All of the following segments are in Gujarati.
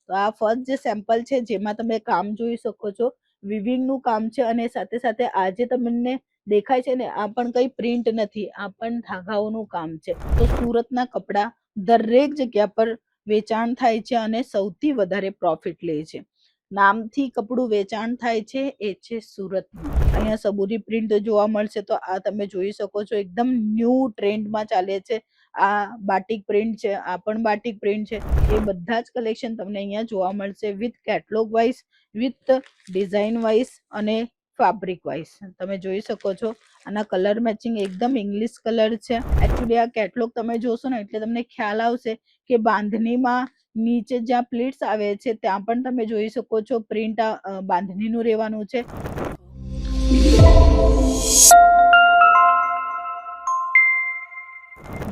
તો આ ફર્સ્ટ જે સેમ્પલ છે જેમાં તમે કામ જોઈ શકો છો, વિવિંગનું કામ છે અને સાથે સાથે આ જે તમને દેખાય છે ને આ પણ કઈ પ્રિન્ટ નથી, આ પણ ધાગાઓનું કામ છે. તો સુરતના કપડા દરેક જગ્યા પર વેચાણ થાય છે અને સૌથી વધારે પ્રોફિટ લે છે. નામથી કપડું વેચાણ થાય છે એ છે સુરતનું. અહીંયા સબુરી પ્રિન્ટ જોવા મળશે તો આ તમે જોઈ શકો છો, એકદમ ન્યૂ ટ્રેન્ડમાં ચાલે છે. આ બાટિક પ્રિન્ટ છે, આ પણ બાટિક પ્રિન્ટ છે. એ બધા જ કલેક્શન તમને અહીંયા જોવા મળશે with catalogue wise, with design wise અને ફેબ્રિક વાઇઝ. તમે જોઈ શકો છો આના કલર મેચિંગ એકદમ ઇંગ્લિશ કલર છે. એકચ્યુઅલી આ કેટલોગ તમે જોશો ને એટલે તમને ખ્યાલ આવશે કે બાંધણીમાં નીચે જ્યાં પ્લીટ્સ આવે છે ત્યાં પણ તમે જોઈ શકો છો પ્રિન્ટ બાંધણીનું રહેવાનું છે.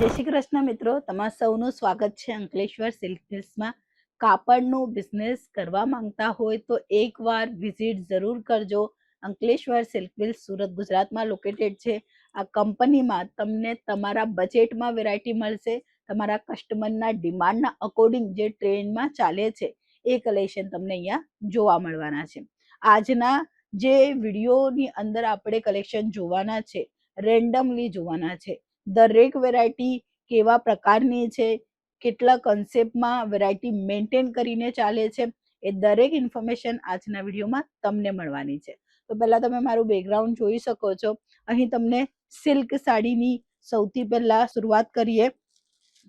જય શ્રી કૃષ્ણ મિત્રો, તમારા સૌનું સ્વાગત છે અંકલેશ્વર સિલ્ક મિલ્સમાં. કાપડનું બિઝનેસ કરવા માંગતા હોય તો એકવાર વિઝિટ જરૂર કરજો. અંકલેશ્વર સિલ્ક મિલ્સ સુરત ગુજરાતમાં લોકેટેડ છે. આ કંપનીમાં તમને તમારા બજેટમાં વેરાયટી મળશે. તમારા કસ્ટમરના ડિમાન્ડના અકોર્ડિંગ જે ટ્રેન્ડમાં ચાલે છે એ કલેક્શન તમને અહીંયા જોવા મળવાના છે. આજના જે વિડીયોની અંદર આપણે કલેક્શન જોવાના છે, રેન્ડમલી જોવાના છે. દરેક વેરાયટી કેવા પ્રકારની છે, કેટલા કન્સેપ્ટમાં વેરાયટી મેન્ટેન કરીને ચાલે છે, એ દરેક ઇન્ફોર્મેશન આજના વિડીયોમાં તમને મળવાની છે. તો પહેલા તમે મારું બેકગ્રાઉન્ડ જોઈ શકો છો. અહીં તમને સિલ્ક સાડીની સૌથી પહેલા શરૂઆત કરીએ,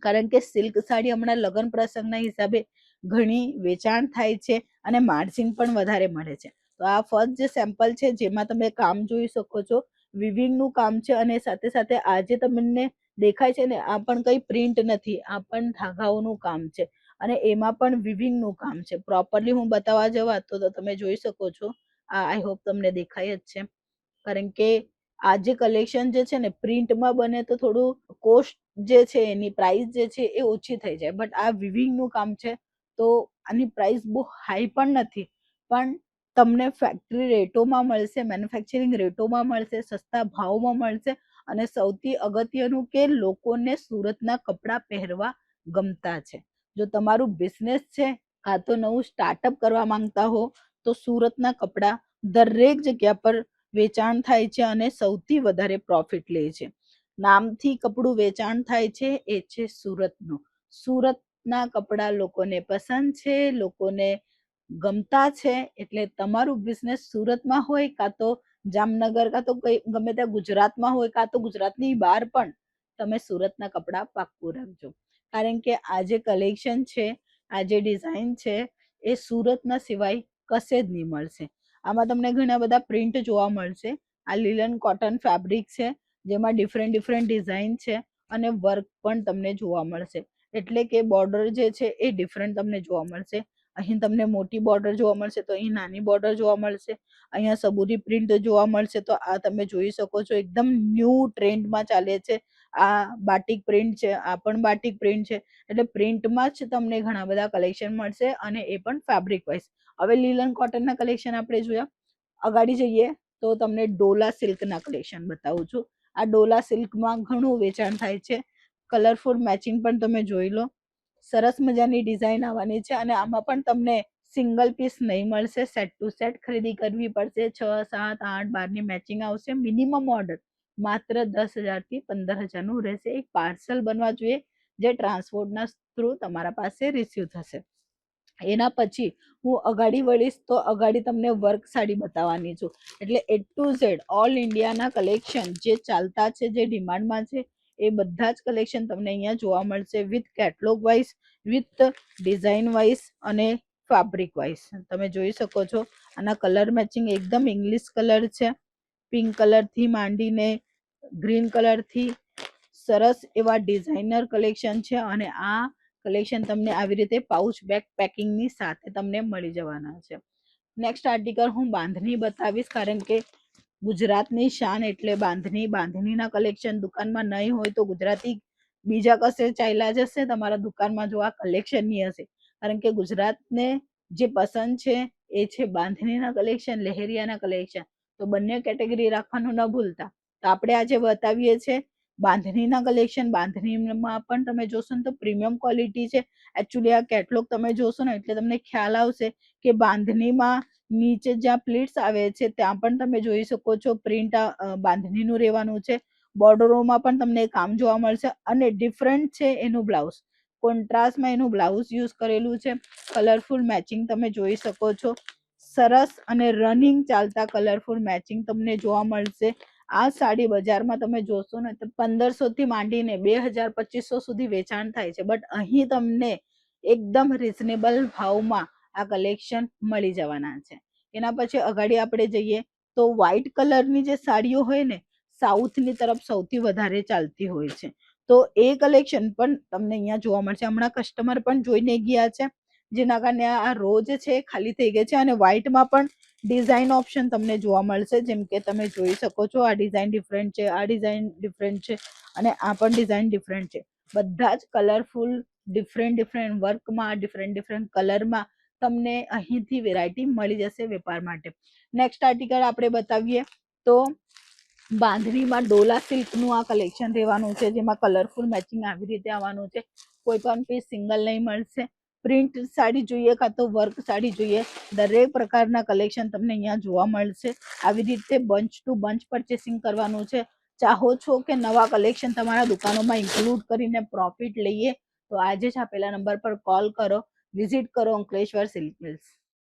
કારણ કે સિલ્ક સાડી હમણાં લગ્ન પ્રસંગના હિસાબે ઘણી વેચાણ થાય છે અને માર્જિન પણ વધારે મળે છે. તો આ ફર્સ્ટ જે સેમ્પલ છે જેમાં તમે કામ જોઈ શકો છો, વિવિંગનું કામ છે અને સાથે સાથે આ જે તમને દેખાય છે ને આ પણ કઈ પ્રિન્ટ નથી, આ પણ ધાગાઓનું કામ છે અને એમાં પણ વિવિંગનું કામ છે. પ્રોપરલી હું બતાવવા જવા તો તમે જોઈ શકો છો. આ આઈ હોપ તમને દેખાય જ છે, કારણ કે આ જે કલેક્શન જે છે ને પ્રિન્ટમાં બને તો થોડું કોસ્ટ જે છે એની પ્રાઇસ જે છે એ ઓછી થઈ જાય, બટ આ વિવિંગનું કામ છે તો આની પ્રાઇસ બહુ હાઈ પણ નથી, પણ તમને ફેક્ટરી રેટોમાં મળશે, મેન્યુફેક્ચરિંગ રેટોમાં મળશે, સસ્તા ભાવમાં મળશે અને સૌથી અગત્યનું કે લોકોને સુરતના કપડાં પહેરવા ગમતા છે. જો તમારું બિઝનેસ છે કાં તો નવું સ્ટાર્ટઅપ કરવા માંગતા હો તો સુરતના કપડાં દરેક જગ્યા પર વેચાણ થાય છે અને સૌથી વધારે પ્રોફિટ લે છે. નામથી કપડું વેચાણ થાય છે એ છે સુરતનું. સુરતના કપડાં લોકોને પસંદ છે, લોકોને ગમતા છે. એટલે તમારું બિઝનેસ સુરતમાં હોય કાં તો જામનગર કાં તો ગમે ત્યાં ગુજરાતમાં હોય કાં તો ગુજરાતની બહાર પણ તમે સુરતના કપડાં પાક્કું રાખજો, કારણ કે આ જે કલેક્શન છે, આ જે ડિઝાઇન છે એ સુરતના સિવાય કશે જ નહીં મળશે. આમાં તમને ઘણા બધા પ્રિન્ટ જોવા મળશે. આ લિલન કોટન ફેબ્રિક છે જેમાં ડિફરન્ટ ડિઝાઇન છે અને વર્ક પણ તમને જોવા મળશે. એટલે કે બોર્ડર જે છે એ ડિફરન્ટ તમને જોવા મળશે. અહીં તમને મોટી બોર્ડર જોવા મળશે તો અહીં નાની બોર્ડર જોવા મળશે. અહીંયા સબુરી પ્રિન્ટ જોવા મળશે તો આ તમે જોઈ શકો છો, એકદમ ન્યૂ ટ્રેન્ડમાં ચાલે છે. આ બાટિક પ્રિન્ટ છે, આ પણ બાટિક પ્રિન્ટ છે. એટલે પ્રિન્ટમાં જ તમને ઘણા બધા કલેક્શન મળશે અને એ પણ ફેબ્રિક વાઇઝ. હવે લિલન કોટનના કલેક્શન આપણે જોયા. અગાડી જઈએ તો તમને ડોલા સિલ્કના કલેક્શન બતાવું છું. આ ડોલા સિલ્કમાં ઘણું વેચાણ થાય છે. કલરફુલ મેચિંગ પણ તમે જોઈ લો. સરસ મજાની ડિઝાઇન આવવાની છે અને આમાં પણ તમને સિંગલ પીસ નહીં મળશે, સેટ ટુ સેટ ખરીદી કરવી પડશે. 6, 7, 8, 12ની મેચિંગ આવશે. મિનિમમ ઓર્ડર માત્ર 10,000 થી 15,000નું રહેશે. એક પાર્સલ બનવા જોઈએ જે ટ્રાન્સપોર્ટના થ્રુ તમારા પાસે રિસીવ થશે. એના પછી હું અગાડી વળીશ તો અગાડી તમને વર્ક સાડી બતાવવાની છું. એટલે A to Z ઓલ ઇન્ડિયાના કલેક્શન જે ચાલતા છે, જે ડિમાન્ડમાં છે, એ બધા જ કલેક્શન તમને અહીંયા જોવા મળશે with catalogue wise, with design wise અને ફેબ્રિક વાઇઝ. તમે જોઈ શકો છો આના કલર મેચિંગ એકદમ ઇંગ્લિશ કલર છે. પિંક કલરથી માંડીને ગ્રીન કલરથી સરસ એવા ડિઝાઇનર કલેક્શન છે અને આ કલેક્શન તમને આવી રીતે પાઉચ બેગ પેકિંગની સાથે તમને મળી જવાના છે. નેક્સ્ટ આર્ટિકલ હું બાંધણી બતાવીશ, કારણ કે ગુજરાતની શાન એટલે બાંધણીના કલેક્શન દુકાનમાં નહીં હોય તો ગુજરાતી બીજા કશે ચાલ્યા જશે તમારા દુકાનમાં જો આ કલેક્શન નહીં હશે, કારણ કે ગુજરાતને જે પસંદ છે એ છે બાંધણીના કલેક્શન, લહેરિયાના કલેક્શન. તો બંને કેટેગરી રાખવાનું ન ભૂલતા. તો આપણે આજે બતાવીએ છીએ બાંધણીના કલેક્શન, બાંધણીમાં પણ તમે જોશો ને તો પ્રીમિયમ ક્વોલિટી છે. એકચ્યુઅલી આ કેટલોગ તમે જોશો ને એટલે તમને ખ્યાલ આવશે કે બાંધણીમાં નીચે જ્યાં પ્લીટ્સ આવે છે ત્યાં પણ તમે જોઈ શકો છો પ્રિન્ટ બાંધણીનું રહેવાનું છે. બોર્ડરોમાં પણ તમને કામ જોવા મળશે અને ડિફરન્ટ છે એનું બ્લાઉઝ, કોન્ટ્રાસ્ટમાં એનું બ્લાઉઝ યુઝ કરેલું છે. કલરફુલ મેચિંગ તમે જોઈ શકો છો. સરસ અને રનિંગ ચાલતા કલરફુલ મેચિંગ તમને જોવા મળશે. આ સાડી બજારમાં તમે જોશો ને તો 1500 થી માંડીને 2000-2500 સુધી વેચાણ થાય છે, બટ અહીં તમને એકદમ રીઝનેબલ ભાવમાં આ કલેક્શન મળી જવાના છે. એના પછી અગાડી આપણે જઈએ તો વ્હાઈટ કલરની જે સાડીઓ હોય ને સાઉથની તરફ સૌથી વધારે ચાલતી હોય છે, તો એ કલેક્શન પણ તમને અહીંયા જોવા મળશે. હમણાં કસ્ટમર પણ જોઈને ગયા છે, જેના કારણે આ રોજ છે ખાલી થઈ ગઈ છે. અને વ્હાઈટમાં પણ ડિઝાઇન ઓપ્શન તમને જોવા મળશે, જેમ કે તમે જોઈ શકો છો આ ડિઝાઇન ડિફરન્ટ છે, આ ડિઝાઇન ડિફરન્ટ છે અને આ પણ ડિઝાઇન ડિફરન્ટ છે. બધા જ કલરફુલ ડિફરન્ટ વર્કમાં, ડિફરન્ટ કલરમાં તમને અહીંથી વેરાયટી મળી જશે વેપાર માટે. નેક્સ્ટ આર્ટિકલ આપણે બતાવીએ તો બાંધણીમાં ડોલા સિલ્કનું આ કલેક્શન રહેવાનું છે, જેમાં કલરફુલ મેચિંગ આવી રીતે આવવાનું છે. કોઈ પણ પીસ સિંગલ નહીં મળશે. પ્રિન્ટ સાડી જોઈએ કાં તો વર્ક સાડી જોઈએ, દરેક પ્રકારના કલેક્શન તમને અહીંયા જોવા મળશે. આવી રીતે બંચ ટુ બંચ પરચેસિંગ કરવાનું છે. ચાહો છો કે નવા કલેક્શન તમારા દુકાનોમાં ઇન્ક્લુડ કરીને પ્રોફિટ લઈએ તો આજે જ આપેલા નંબર પર કોલ કરો, વિઝિટ કરો અંકલેશ્વર સિલ્ક મિલ્સ.